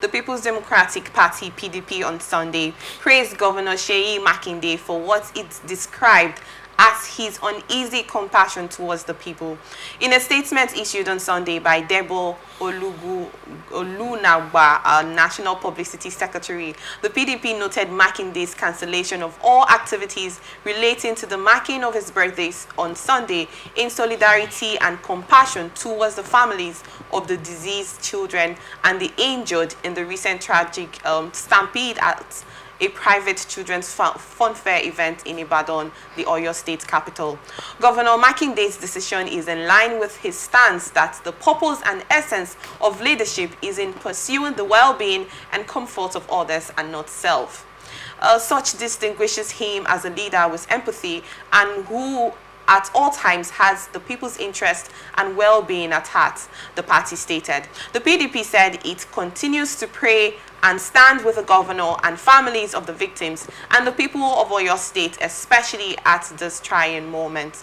The People's Democratic Party, PDP, on Sunday praised Governor Seyi Makinde for what it described as his uneasy compassion towards the people. In a statement issued on Sunday by Debo Ologunagba, National Publicity Secretary, the PDP noted Makinde's cancellation of all activities relating to the marking of his birthday on Sunday in solidarity and compassion towards the families of the deceased children and the injured in the recent tragic Stampede at a private children's funfair event in Ibadan, the Oyo State capital. Governor Makinde's decision is in line with his stance that the purpose and essence of leadership is in pursuing the well-being and comfort of others and not self. Such distinguishes him as a leader with empathy and who at all times has the people's interest and well-being at heart, the party stated. The PDP said it continues to pray and stand with the governor and families of the victims and the people of Oyo State, especially at this trying moment.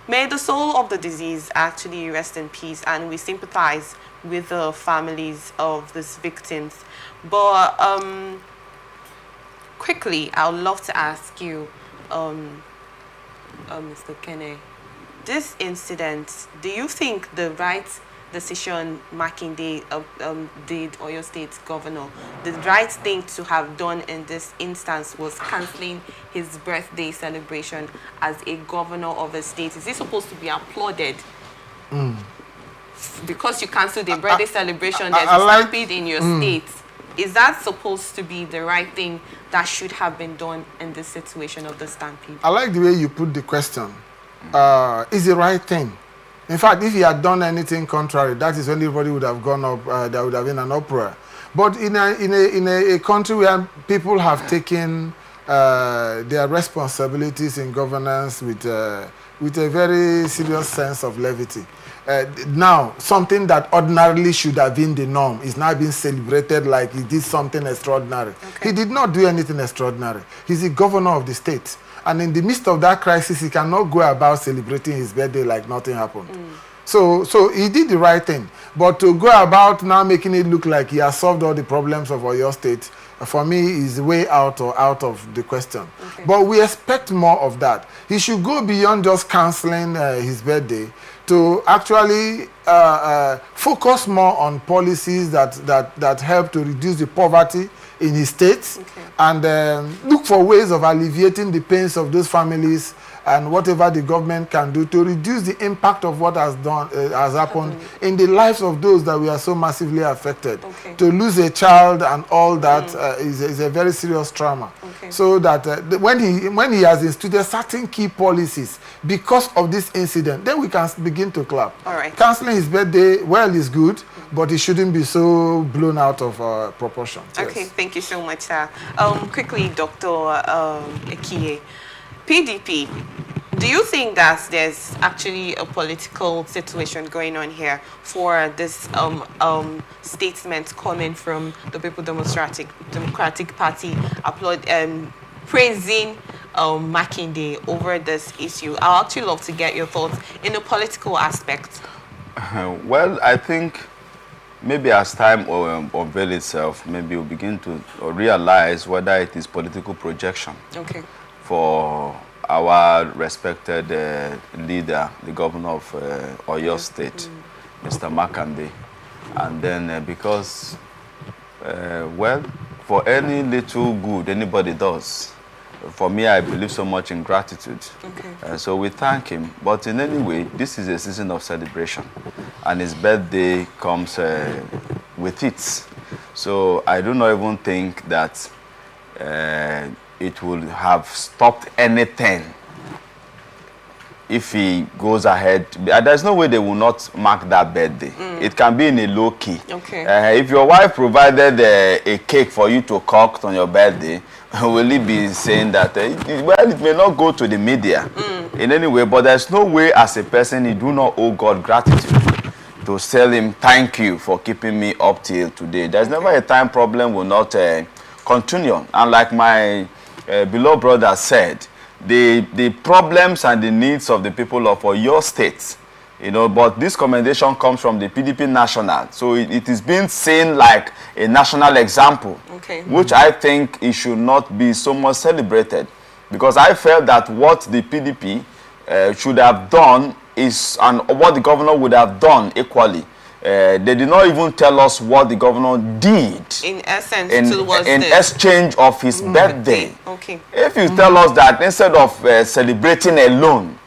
May the soul of the deceased actually rest in peace, and we sympathize with the families of these victims. But quickly, I would love to ask you, Mr. Kene, this incident, do you think the right decision Makinde did, Oyo State governor, the right thing to have done in this instance was cancelling his birthday celebration as a governor of a state? Is he supposed to be applauded? Because you cancelled a birthday celebration, there's a stampede in your state. Is that supposed to be the right thing that should have been done in this situation of the stampede? I like the way you put the question. Is the right thing? In fact, if he had done anything contrary, that is when everybody would have gone up, there would have been an uproar. But in a country where people have taken their responsibilities in governance with a very serious sense of levity, now something that ordinarily should have been the norm is now being celebrated like he did something extraordinary. Okay. He did not do anything extraordinary. He's the governor of the state. And in the midst of that crisis, he cannot go about celebrating his birthday like nothing happened. So he did the right thing. But to go about now making it look like he has solved all the problems of Oyo State, for me, is way out of the question. Okay. But we expect more of that. He should go beyond just cancelling his birthday to actually focus more on policies that help to reduce the poverty in his state, and look for ways of alleviating the pains of those families and whatever the government can do to reduce the impact of what has happened in the lives of those that we are so massively affected. To lose a child and all that is a very serious trauma. So that when he has instituted certain key policies because of this incident, then we can begin to clap. All right. Cancelling his birthday, well, is good, but it shouldn't be so blown out of proportion. Okay, yes. Thank you so much, sir. Quickly, Dr. Ekie, PDP, do you think that there's actually a political situation going on here for this statement coming from the People's Democratic Party praising Makinde over this issue? I'd actually love to get your thoughts in a political aspect. Well, I think maybe as time unveil itself, maybe we'll begin to realize whether it is political projection. Okay. For our respected leader, the governor of Oyo State, Mr. Makinde. And then because, well, for any little good anybody does, for me, I believe so much in gratitude. Okay. So we thank him. But in any way, this is a season of celebration. And his birthday comes with it. So I do not even think that it will have stopped anything if he goes ahead. There's no way they will not mark that birthday. It can be in a low key. Okay. If your wife provided a cake for you to cut on your birthday, will he be saying that? Well, it may not go to the media in any way, but there's no way as a person you do not owe God gratitude to tell him thank you for keeping me up till today. There's never a time problem will not continue. And like my beloved brother said, the problems and the needs of the people of Oyo State You know, but this commendation comes from the PDP national. So it is being seen like a national example, which I think it should not be so much celebrated. Because I felt that what the PDP should have done is, and what the governor would have done equally. They did not even tell us what the governor did in essence in exchange of his birthday. If you tell us that instead of celebrating alone,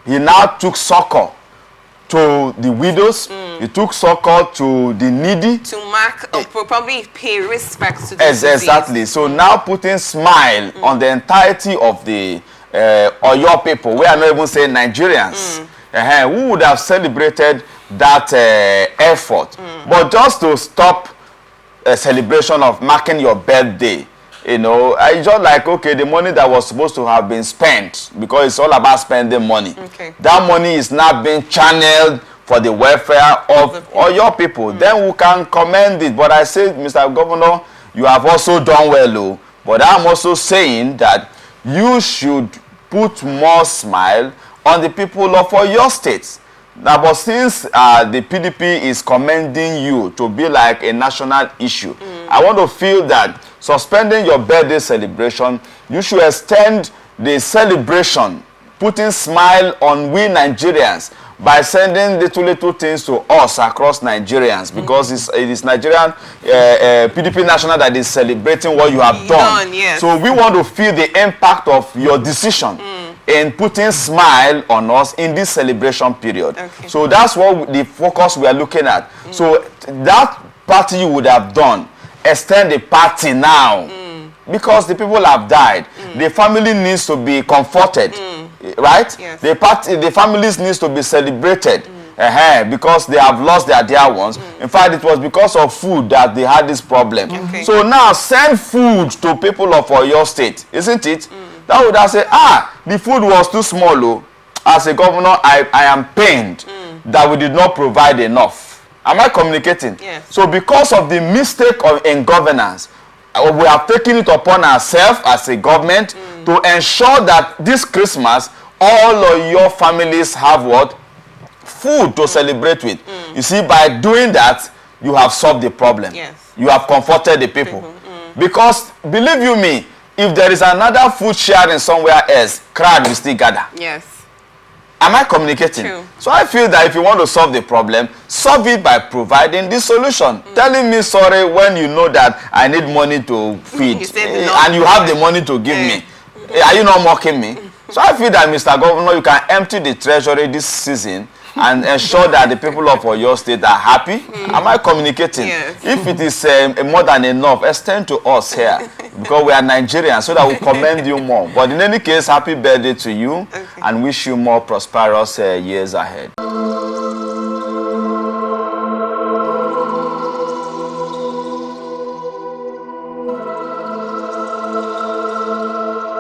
he now took succor to the widows, he took succor to the needy. To mark, probably pay respects to the exactly. So now putting smile on the entirety of the Oyo people, we are not even saying Nigerians, who would have celebrated that effort. But just to stop a celebration of marking your birthday, you know, I just like, okay, the money that was supposed to have been spent, because it's all about spending money. That money is now being channeled for the welfare of all your people. Then we can commend it. But I say, Mr. Governor, you have also done well. But I'm also saying that you should put more smile on the people of Oyo State. Now, but since the PDP is commending you to be like a national issue, I want to feel that suspending your birthday celebration, you should extend the celebration, putting smile on we Nigerians by sending little things to us across Nigerians, because it is Nigerian PDP national that is celebrating what you have done. Yes. So we want to feel the impact of your decision in putting smile on us in this celebration period. So that's what the focus we are looking at. So that party you would have done, extend the party now, because the people have died. The family needs to be comforted, right? Yes. The families needs to be celebrated. Because they have lost their dear ones. In fact, it was because of food that they had this problem. So now send food to people of Oyo State, isn't it? That would have said, the food was too small. As a governor, I am pained that we did not provide enough. Am I communicating? Yes. So because of the mistake in governance, we have taken it upon ourselves as a government to ensure that this Christmas, all of your families have what? Food to celebrate with. You see, by doing that, you have solved the problem. Yes. You have comforted the people. Because, believe you me, if there is another food sharing somewhere else, crowd will still gather. Yes. Am I communicating? True. So I feel that if you want to solve the problem, solve it by providing this solution. Telling me sorry when you know that I need money to feed and you have the money to give me. Are you not mocking me? So I feel that, Mr. Governor, you can empty the treasury this season and ensure that the people of Oyo State are happy. Am I communicating? Yes. If it is more than enough, extend to us here, because we are Nigerians, so that we commend you more. But in any case, happy birthday to you, and wish you more prosperous years ahead.